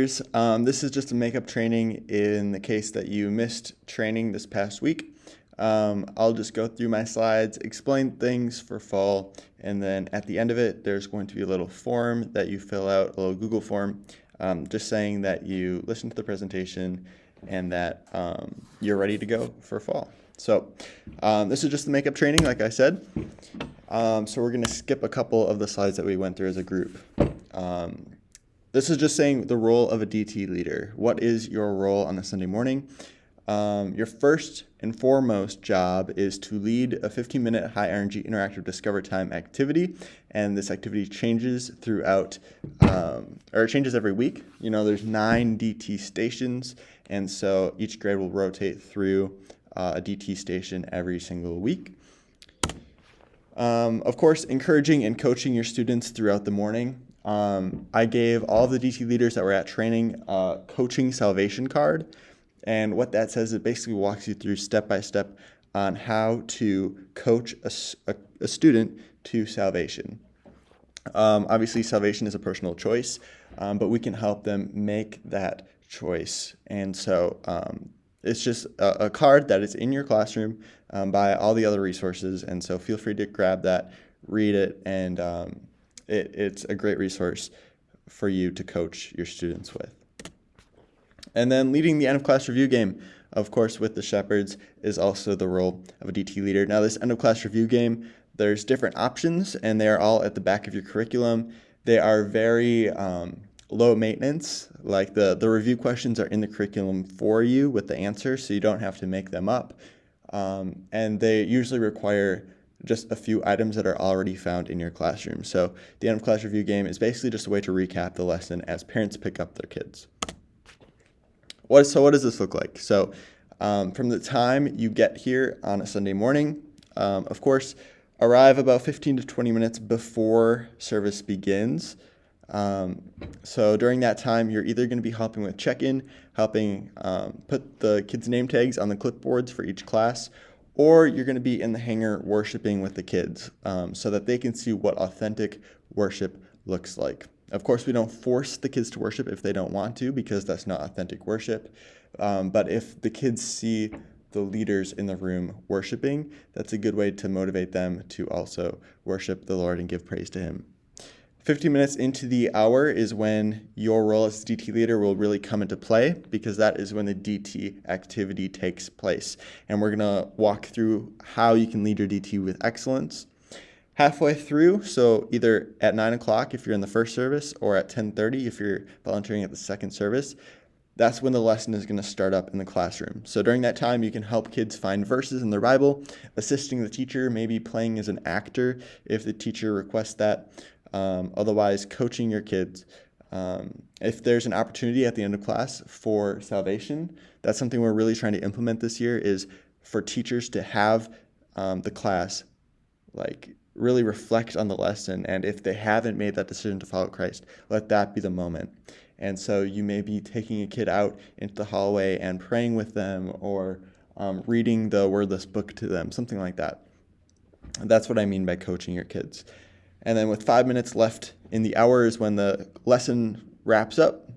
This is just a makeup training in the case that you missed training this past week. I'll just go through my slides, explain things for fall, and then at the end of it, there's going to be a little form that you fill out, a little Google form, just saying that you listened to the presentation and that you're ready to go for fall. So this is just the makeup training, like I said. So we're going to skip a couple of the slides that we went through as a group. This is just saying the role of a DT leader. What is your role on a Sunday morning? Your first and foremost job is to lead a 15-minute high-energy interactive Discover Time activity, and this activity changes throughout, or it changes every week. You know, there's 9 DT stations, and so each grade will rotate through a DT station every single week. Of course, encouraging and coaching your students throughout the morning. I gave all of the DT leaders that were at training a coaching salvation card. And what that says, it basically walks you through step by step on how to coach a student to salvation. Obviously, salvation is a personal choice, but we can help them make that choice. And so it's just a card that is in your classroom by all the other resources. And so feel free to grab that, read it, and it's a great resource for you to coach your students with. And then leading the end of class review game, of course, with the Shepherds is also the role of a DT leader. Now, this end of class review game, there's different options, and they are all at the back of your curriculum. They are very low maintenance. Like the review questions are in the curriculum for you with the answers, so you don't have to make them up. And they usually require just a few items that are already found in your classroom. So the end of class review game is basically just a way to recap the lesson as parents pick up their kids. So what does this look like? So from the time you get here on a Sunday morning, of course, arrive about 15 to 20 minutes before service begins. So during that time, you're either going to be helping with check-in, helping put the kids' name tags on the clipboards for each class, or you're going to be in the hangar worshiping with the kids so that they can see what authentic worship looks like. Of course, we don't force the kids to worship if they don't want to, because that's not authentic worship. But if the kids see the leaders in the room worshiping, that's a good way to motivate them to also worship the Lord and give praise to Him. 15 minutes into the hour is when your role as DT leader will really come into play, because that is when the DT activity takes place. And we're going to walk through how you can lead your DT with excellence. Halfway through, so either at 9 o'clock if you're in the first service or at 10:30 if you're volunteering at the second service, that's when the lesson is going to start up in the classroom. So during that time, you can help kids find verses in their Bible, assisting the teacher, maybe playing as an actor if the teacher requests that, otherwise coaching your kids. If there's an opportunity at the end of class for salvation, that's something we're really trying to implement this year, is for teachers to have the class really reflect on the lesson, and if they haven't made that decision to follow Christ, let that be the moment. And so you may be taking a kid out into the hallway and praying with them, or reading the wordless book to them, something like that. And that's what I mean by coaching your kids. And then with 5 minutes left in the hour is when the lesson wraps up,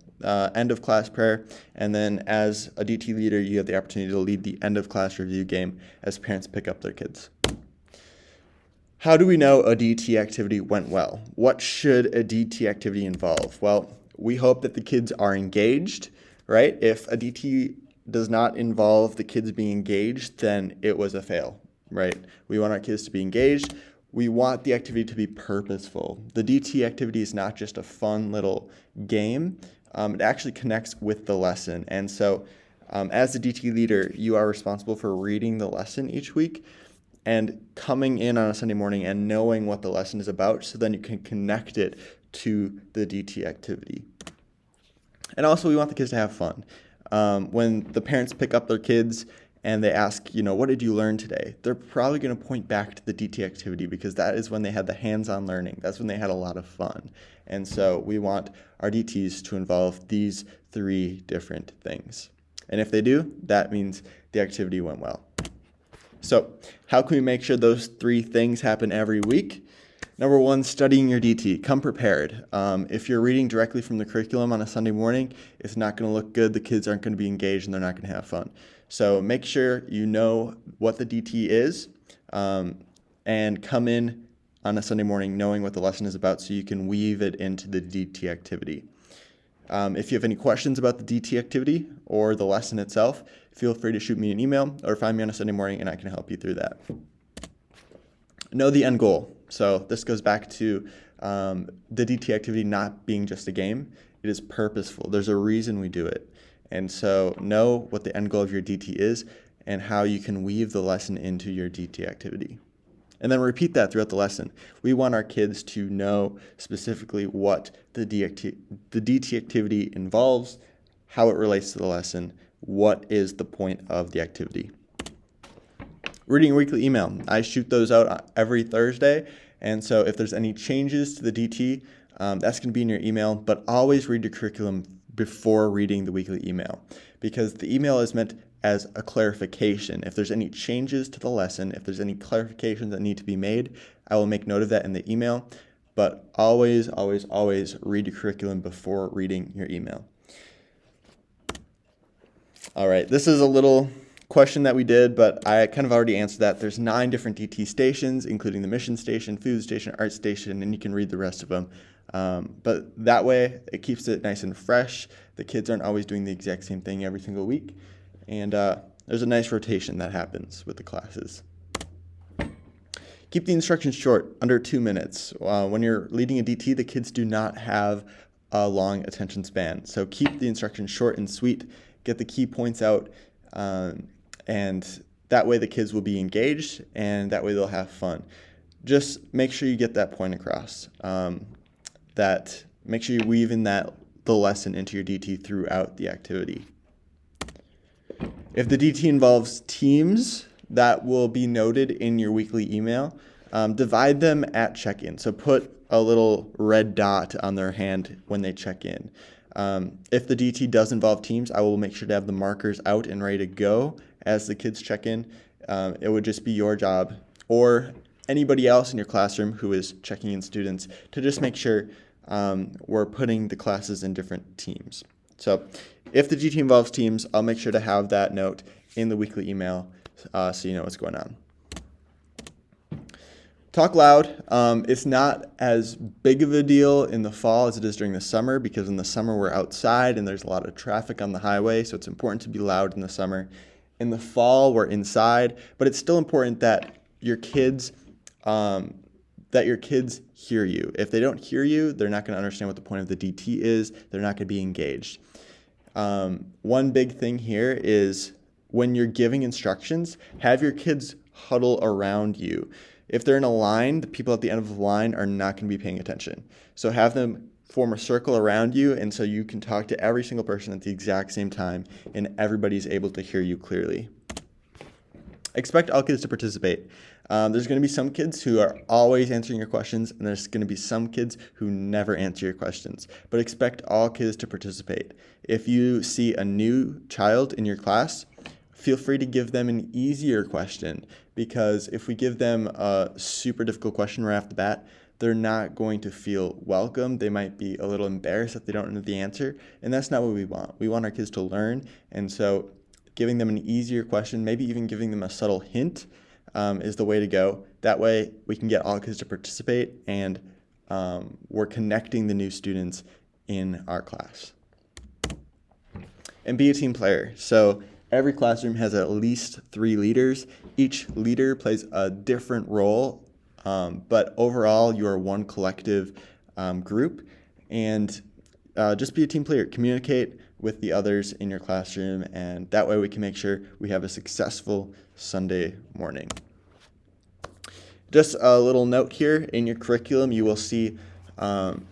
end of class prayer, and then as a DT leader, you have the opportunity to lead the end of class review game as parents pick up their kids. How do we know a DT activity went well? What should a DT activity involve? Well, we hope that the kids are engaged, right? If a DT does not involve the kids being engaged, then it was a fail, right? We want our kids to be engaged. We want the activity to be purposeful. The DT activity is not just a fun little game. It actually connects with the lesson. And so as the DT leader, you are responsible for reading the lesson each week and coming in on a Sunday morning and knowing what the lesson is about, so then you can connect it to the DT activity. And also, we want the kids to have fun. When the parents pick up their kids and they ask, what did you learn today? They're probably going to point back to the DT activity, because that is when they had the hands-on learning. That's when they had a lot of fun. And so we want our DTs to involve these 3 different things. And if they do, that means the activity went well. So how can we make sure those 3 things happen every week? Number one, studying your DT. Come prepared. If you're reading directly from the curriculum on a Sunday morning, it's not going to look good. The kids aren't going to be engaged and they're not going to have fun. So make sure you know what the DT is and come in on a Sunday morning knowing what the lesson is about so you can weave it into the DT activity. If you have any questions about the DT activity or the lesson itself, feel free to shoot me an email or find me on a Sunday morning and I can help you through that. Know the end goal. So this goes back to the DT activity not being just a game. It is purposeful. There's a reason we do it. And so know what the end goal of your DT is and how you can weave the lesson into your DT activity. And then repeat that throughout the lesson. We want our kids to know specifically what the DT activity involves, how it relates to the lesson, what is the point of the activity. Reading a weekly email. I shoot those out every Thursday. And so if there's any changes to the DT, that's going to be in your email. But always read your curriculum before reading the weekly email, because the email is meant as a clarification. If there's any changes to the lesson, if there's any clarifications that need to be made, I will make note of that in the email. But always, always, always read your curriculum before reading your email. All right, this is a little question that we did, but I kind of already answered that. There's 9 different DT stations, including the mission station, food station, art station, and you can read the rest of them. But that way, it keeps it nice and fresh. The kids aren't always doing the exact same thing every single week. And there's a nice rotation that happens with the classes. Keep the instructions short, under 2 minutes. When you're leading a DT, the kids do not have a long attention span. So keep the instructions short and sweet. Get the key points out. And that way the kids will be engaged, and that way they'll have fun. Just make sure you get that point across. Make sure you weave in the lesson into your DT throughout the activity. If the DT involves teams, that will be noted in your weekly email. Divide them at check-in. So put a little red dot on their hand when they check in. If the DT does involve teams, I will make sure to have the markers out and ready to go as the kids check in. It would just be your job or anybody else in your classroom who is checking in students to just make sure we're putting the classes in different teams. So if the DT involves teams, I'll make sure to have that note in the weekly email so you know what's going on. Talk loud. It's not as big of a deal in the fall as it is during the summer, because in the summer we're outside and there's a lot of traffic on the highway, so it's important to be loud in the summer. In the fall, we're inside, but it's still important that your kids hear you. If they don't hear you, they're not going to understand what the point of the DT is. They're not going to be engaged. One big thing here is when you're giving instructions, have your kids huddle around you. If they're in a line, the people at the end of the line are not going to be paying attention. So have them form a circle around you, and so you can talk to every single person at the exact same time, and everybody's able to hear you clearly. Expect all kids to participate. There's going to be some kids who are always answering your questions, and there's going to be some kids who never answer your questions. But expect all kids to participate. If you see a new child in your class, feel free to give them an easier question, because if we give them a super difficult question right off the bat, they're not going to feel welcome. They might be a little embarrassed that they don't know the answer, and that's not what we want. We want our kids to learn, and so giving them an easier question, maybe even giving them a subtle hint, is the way to go. That way we can get all kids to participate, and we're connecting the new students in our class. And be a team player. So every classroom has at least 3 leaders. Each leader plays a different role, but overall you are one collective group. And just be a team player. Communicate with the others in your classroom, and that way we can make sure we have a successful Sunday morning. Just a little note here, in your curriculum you will see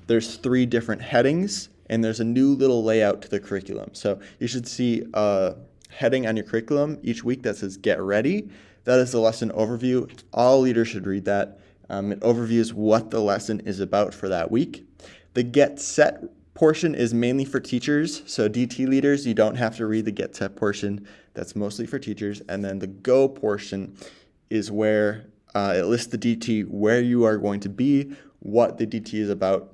there's 3 different headings, and there's a new little layout to the curriculum. So you should see a heading on your curriculum each week that says Get Ready. That is the lesson overview. All leaders should read that. It overviews what the lesson is about for that week. The Get Set portion is mainly for teachers, so DT leaders, you don't have to read the Get Set portion. That's mostly for teachers. And then the Go portion is where It lists the DT, where you are going to be, what the DT is about.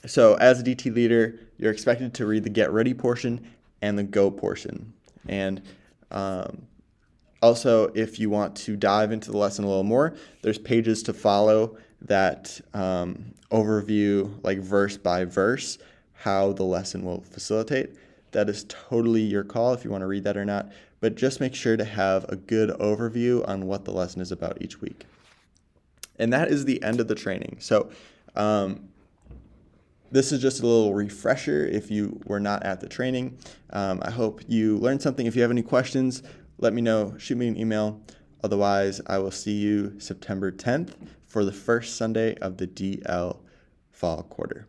So as a DT leader, you're expected to read the get ready portion and the go portion. And also, if you want to dive into the lesson a little more, there's pages to follow that overview, like verse by verse, how the lesson will facilitate. That is totally your call if you want to read that or not, but just make sure to have a good overview on what the lesson is about each week. And that is the end of the training. So this is just a little refresher if you were not at the training. I hope you learned something. If you have any questions, let me know. Shoot me an email. Otherwise, I will see you September 10th for the first Sunday of the DL fall quarter.